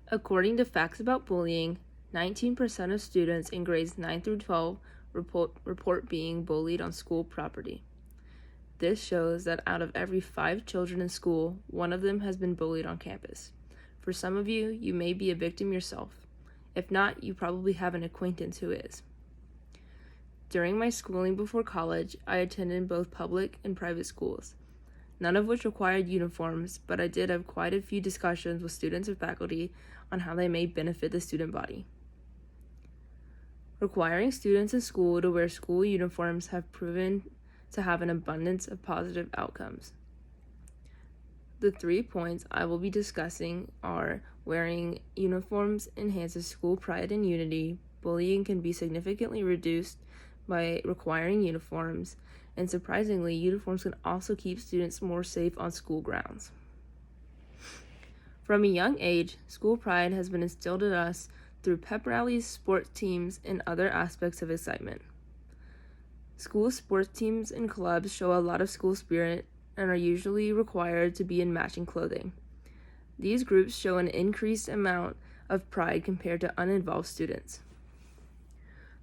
According to Facts About Bullying, 19% of students in grades 9 through 12 report being bullied on school property. This shows that out of every 5 children in school, one of them has been bullied on campus. For some of you, you may be a victim yourself. If not, you probably have an acquaintance who is. During my schooling before college, I attended both public and private schools, none of which required uniforms, but I did have quite a few discussions with students and faculty on how they may benefit the student body. Requiring students in school to wear school uniforms have proven to have an abundance of positive outcomes. The 3 points I will be discussing are: wearing uniforms enhances school pride and unity, bullying can be significantly reduced by requiring uniforms, and surprisingly, uniforms can also keep students more safe on school grounds. From a young age, school pride has been instilled in us through pep rallies, sports teams, and other aspects of excitement. School sports teams and clubs show a lot of school spirit and are usually required to be in matching clothing. These groups show an increased amount of pride compared to uninvolved students.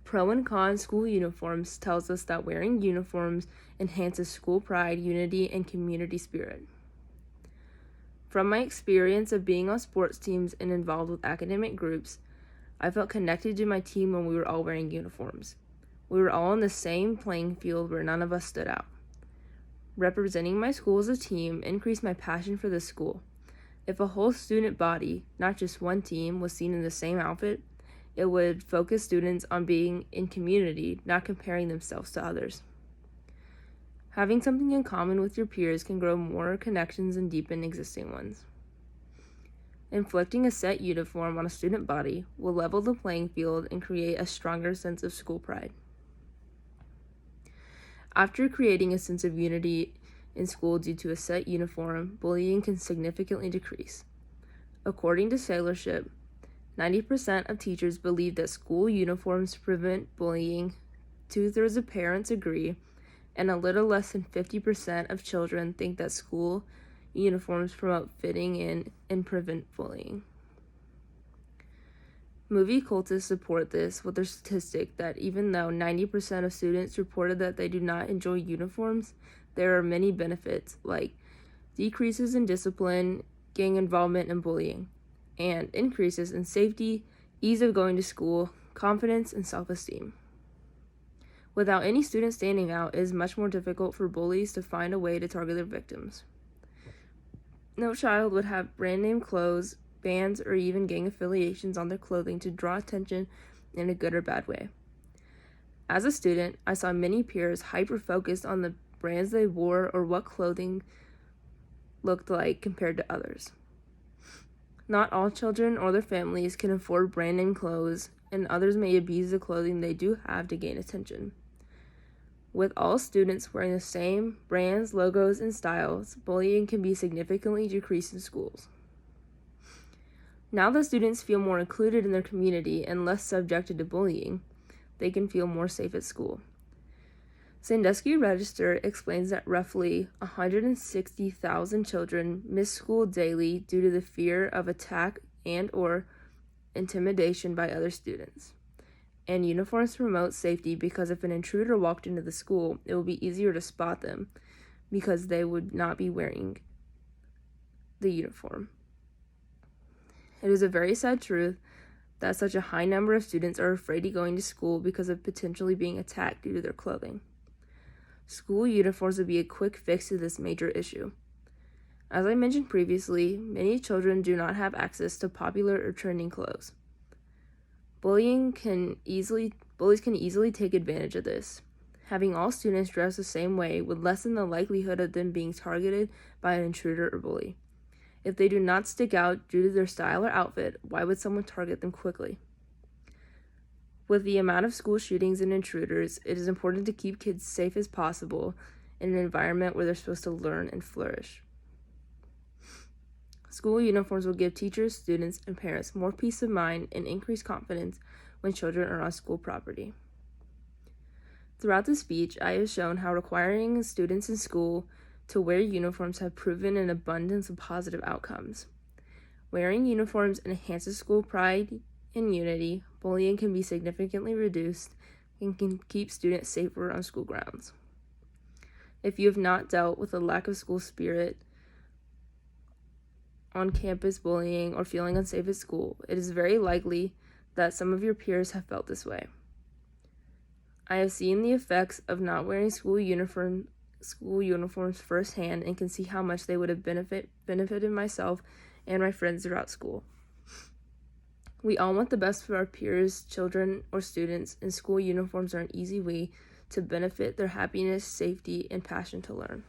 Pro and con school uniforms tells us that wearing uniforms enhances school pride, unity, and community spirit. From my experience of being on sports teams and involved with academic groups, I felt connected to my team when we were all wearing uniforms. We were all on the same playing field where none of us stood out. Representing my school as a team increased my passion for the school. If a whole student body, not just one team, was seen in the same outfit, it would focus students on being in community, not comparing themselves to others. Having something in common with your peers can grow more connections and deepen existing ones. Inflicting a set uniform on a student body will level the playing field and create a stronger sense of school pride. After creating a sense of unity in school due to a set uniform, bullying can significantly decrease. According to Sailorship, 90% of teachers believe that school uniforms prevent bullying, 2/3 of parents agree, and a little less than 50% of children think that school uniforms promote fitting in and prevent bullying. Movie cultists support this with their statistic that even though 90% of students reported that they do not enjoy uniforms, there are many benefits like decreases in discipline, gang involvement, and bullying, and increases in safety, ease of going to school, confidence, and self-esteem. Without any student standing out, it is much more difficult for bullies to find a way to target their victims. No child would have brand-name clothes, bands, or even gang affiliations on their clothing to draw attention in a good or bad way. As a student, I saw many peers hyper-focused on the brands they wore or what clothing looked like compared to others. Not all children or their families can afford brand-name clothes, and others may abuse the clothing they do have to gain attention. With all students wearing the same brands, logos, and styles, bullying can be significantly decreased in schools. Now that students feel more included in their community and less subjected to bullying, they can feel more safe at school. Sandusky Register explains that roughly 160,000 children miss school daily due to the fear of attack and/or intimidation by other students. And uniforms promote safety because if an intruder walked into the school, it would be easier to spot them because they would not be wearing the uniform. It is a very sad truth that such a high number of students are afraid of going to school because of potentially being attacked due to their clothing. School uniforms would be a quick fix to this major issue. As I mentioned previously, many children do not have access to popular or trending clothes. Bullies can easily take advantage of this. Having all students dress the same way would lessen the likelihood of them being targeted by an intruder or bully. If they do not stick out due to their style or outfit, why would someone target them quickly? With the amount of school shootings and intruders, it is important to keep kids safe as possible in an environment where they're supposed to learn and flourish. School uniforms will give teachers, students, and parents more peace of mind and increased confidence when children are on school property. Throughout the speech, I have shown how requiring students in school to wear uniforms have proven an abundance of positive outcomes. Wearing uniforms enhances school pride and unity. Bullying can be significantly reduced and can keep students safer on school grounds. If you have not dealt with a lack of school spirit, on campus bullying, or feeling unsafe at school, it is very likely that some of your peers have felt this way. I have seen the effects of not wearing school uniforms firsthand and can see how much they would have benefited myself and my friends throughout school. We all want the best for our peers, children, or students, and school uniforms are an easy way to benefit their happiness, safety, and passion to learn.